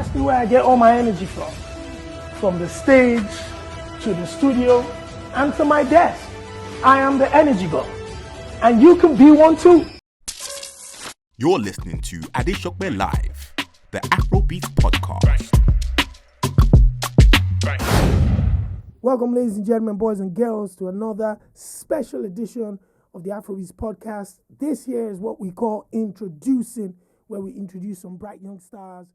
That's the way I get all my energy from. From the stage to the studio and to my desk. I am the energy god. And you can be one too. You're listening to Adeshokbe Live, the Afrobeats Podcast. Welcome, ladies and gentlemen, boys and girls, to another special edition of the Afrobeats Podcast. This here is what we call introducing, where we introduce some bright young stars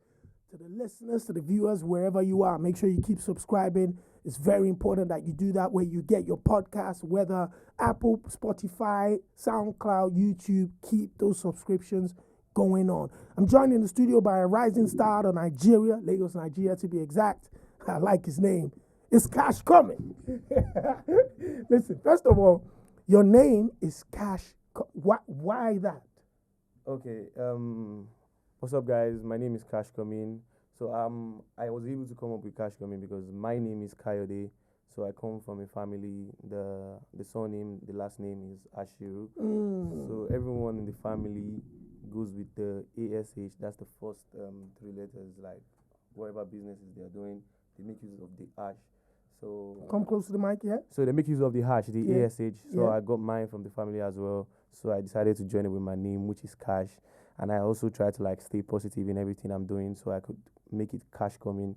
to the listeners, to the viewers, wherever you are. Make sure you keep subscribing. It's very important that you do that where you get your podcast, whether Apple, Spotify, SoundCloud, YouTube. Keep those subscriptions going on. I'm joined in the studio by a rising star of Nigeria, Lagos, Nigeria to be exact. I like his name. It's kashcoming. Listen, first of all, your name is Cash. Why that? Okay. What's up, guys? My name is kashcoming. So I was able to come up with kashcoming because my name is Kayode. So I come from a family. The surname, the last name is Ashiru. So everyone in the family goes with the ASH. That's the first three letters. Like whatever businesses they are doing, they make use of the ash. So come close to the mic, yeah. So they make use of the hash, the ASH. So Yeah. I got mine from the family as well. So I decided to join it with my name, which is Cash. And I also try to like stay positive in everything I'm doing, so I could make it kashcoming,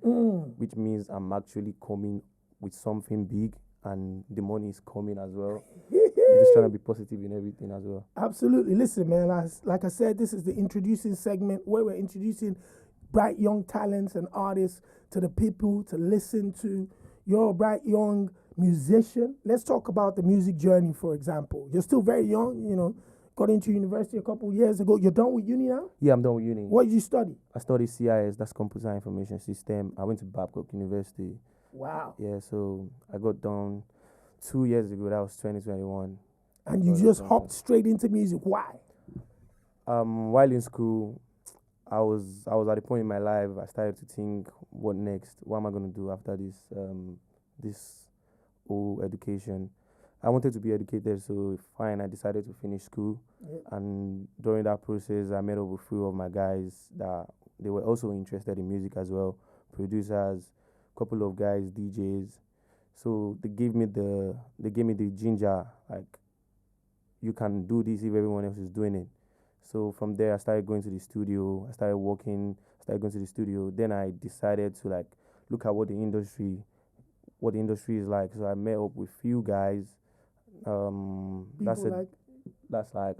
which means I'm actually coming with something big, and the money is coming as well. I'm just trying to be positive in everything as well. Absolutely. Listen, man, like I said, this is the introducing segment where we're introducing bright young talents and artists to the people to listen to. You're a bright young musician. Let's talk about the music journey, for example. You're still very young, you know, got into university a couple of years ago. You're done with uni now? Yeah, I'm done with uni. What did you study? I studied CIS, that's Computer Information System. I went to Babcock University. Wow. Yeah, so I got done 2 years ago. That was 2021. And you just hopped straight into music. Why? While in school, I was at a point in my life I started to think, what next? What am I gonna do after this whole education? I wanted to be educated, so fine. I decided to finish school, and during that process, I met up with a few of my guys that they were also interested in music as well, producers, couple of guys, DJs. So they gave me the ginger, like you can do this if everyone else is doing it. So from there, I started going to the studio. I started working. Started going to the studio. Then I decided to like look at what the industry is like. So I met up with few guys. That's like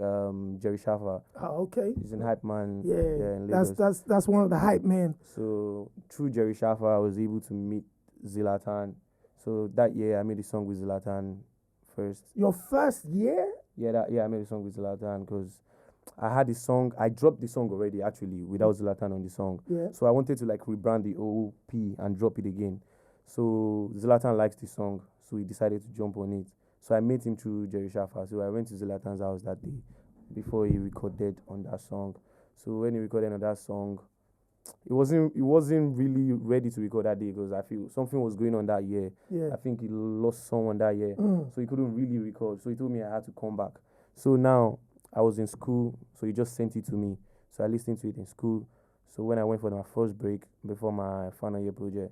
Jerry Shaffer. Oh, okay. He's a hype man. Yeah, in Lagos. that's one of the hype men. So through Jerry Shaffer, I was able to meet Zlatan. So that year, I made a song with Zlatan first. Your first year? Yeah, I made a song with Zlatan because I had the song. I dropped the song already actually without Zlatan on the song. Yeah. So I wanted to like rebrand the OP and drop it again. So Zlatan likes the song, so he decided to jump on it. So I met him through Jerry Shaffer. So I went to Zlatan's house that day before he recorded on that song. So when he recorded on that song, it wasn't really ready to record that day because I feel something was going on that year. Yeah. I think he lost someone that year, so he couldn't really record. So he told me I had to come back. So now I was in school, so he just sent it to me. So I listened to it in school. So when I went for my first break before my final year project,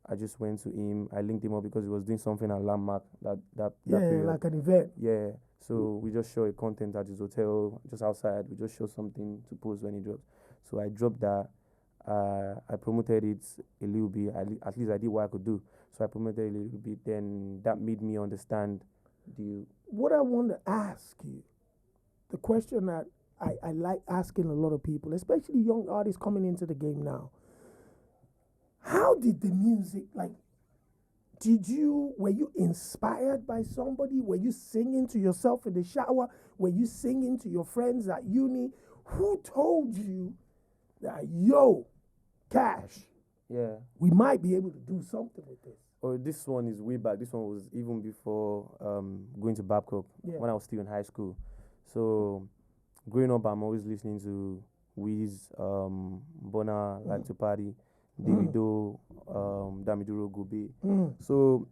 I just went to him. I linked him up because he was doing something at Landmark that period. Like an event. Yeah. So we just show a content at his hotel, just outside. We just show something to post when he drops. So I dropped that. I promoted it a little bit. At least I did what I could do. So I promoted it a little bit. Then that made me understand What I want to ask you, the question that I like asking a lot of people, especially young artists coming into the game now. How did the music, like, were you inspired by somebody? Were you singing to yourself in the shower? Were you singing to your friends at uni? Who told you that, yo, Cash, we might be able to do something with this? Oh, this one is way back. This one was even before going to Babcock, when I was still in high school. So growing up, I'm always listening to Wiz, Bona, Like to Party, Davido, Damiduro Gobe. So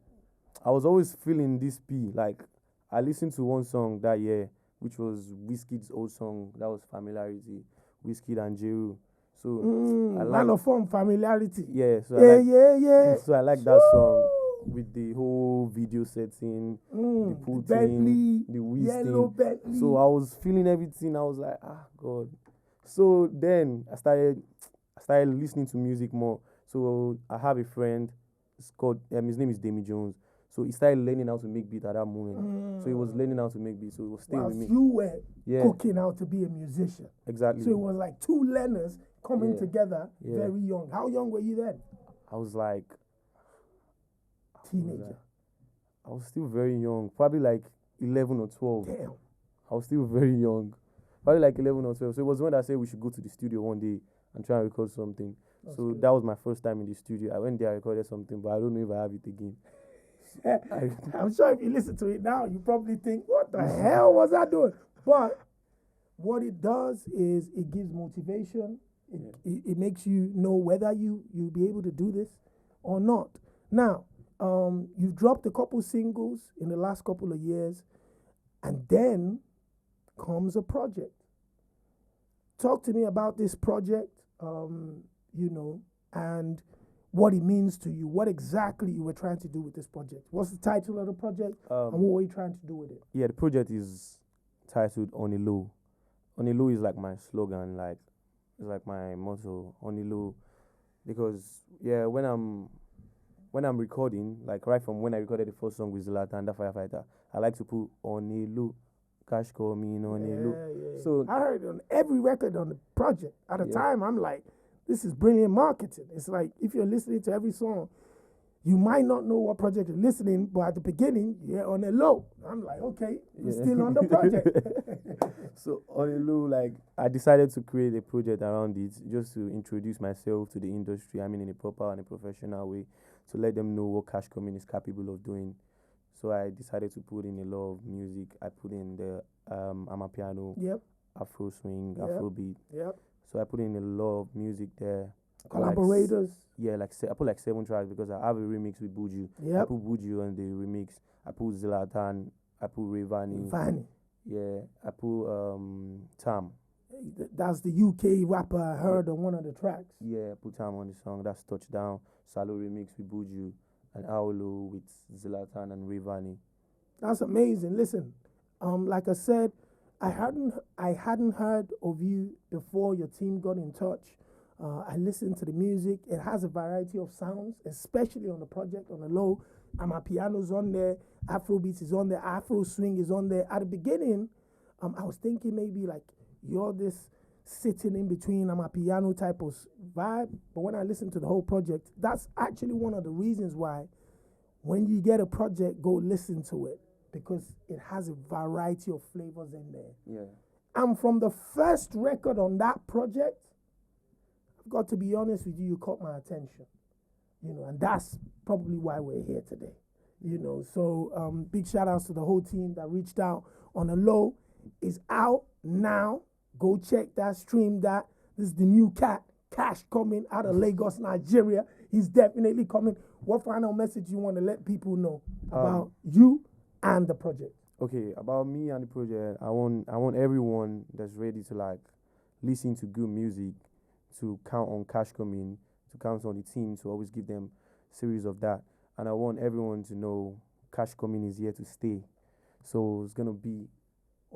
I was always feeling this P. Like I listened to one song that year, which was Wizkid's old song. That was Familiarity, Wizkid and Jeru. So I Man like, of fun, familiarity. yeah. So Yeah. so I like that song with the whole video setting, the pool Bentley, thing, the whiz yellow thing. Bentley. So I was feeling everything. I was like, God. So then I started listening to music more. So I have a friend. It's called his name is Demi Jones. So he started learning how to make beat at that moment. So he was learning how to make beat. So he was staying with me. you were cooking how to be a musician. Exactly. So it was like two learners coming together very young. How young were you then? I was like Teenager. I was still very young, probably like 11 or 12. Damn. I was still very young, probably like 11 or 12. So it was when I said we should go to the studio one day and try and record something. So that was my first time in the studio. I went there, I recorded something, but I don't know if I have it again. I'm sure if you listen to it now, you probably think, what the hell was I doing? But what it does is it gives motivation. It makes you know whether you'll be able to do this or not. Now, you've dropped a couple singles in the last couple of years, and then comes a project. Talk to me about this project, and what it means to you. What exactly you were trying to do with this project? What's the title of the project, and what were you trying to do with it? Yeah, the project is titled On a Low. On a Low is like my slogan, like it's like my motto, On a Low, because when I'm recording, like right from when I recorded the first song with Zlatan, the Firefighter, I like to put on a low, kashcoming on a low. Yeah. So I heard it on every record on the project. At the time, I'm like, this is brilliant marketing. It's like if you're listening to every song, you might not know what project you're listening, but at the beginning, you're on a low. I'm like, okay, you're still on the project. So on a low, like I decided to create a project around it just to introduce myself to the industry. I mean, in a proper and a professional way, to let them know what kashcoming is capable of doing. So I decided to put in a lot of music. I put in the amapiano, Afro swing, Afrobeat. So I put in a lot of music there. Collaborators. I put like 7 tracks because I have a remix with Buju. I put Buju on the remix. I put Zlatan. I put Rayvani. Yeah, I put Tam. That's the UK rapper I heard on one of the tracks. Yeah, I put Tam on the song. That's Touchdown. Salo remix with Buju and Aolo with Zlatan and Rayvani. That's amazing. Listen, like I said, I hadn't heard of you before your team got in touch. I listened to the music. It has a variety of sounds, especially on the project, on the low. Amapiano's on there, Afrobeats is on there, Afro swing is on there. At the beginning, I was thinking maybe like you're this sitting in between Amapiano type of vibe. But when I listened to the whole project, that's actually one of the reasons why when you get a project, go listen to it, because it has a variety of flavors in there. Yeah. And from the first record on that project, I've got to be honest with you, you caught my attention. And that's probably why we're here today. So big shout outs to the whole team that reached out. On the low is out now. Go check that, stream that. This is the new cat, kashcoming, out of Lagos, Nigeria. He's definitely coming. What final message you want to let people know about you and the project? Okay, about me and the project, I want everyone that's ready to like listen to good music to count on kashcoming, to count on the team, to always give them series of that. And I want everyone to know kashcoming is here to stay. So it's gonna be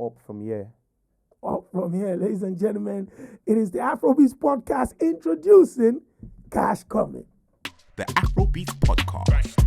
up from here. Up from here, ladies and gentlemen. It is the Afrobeats Podcast introducing kashcoming. The Afrobeats Podcast.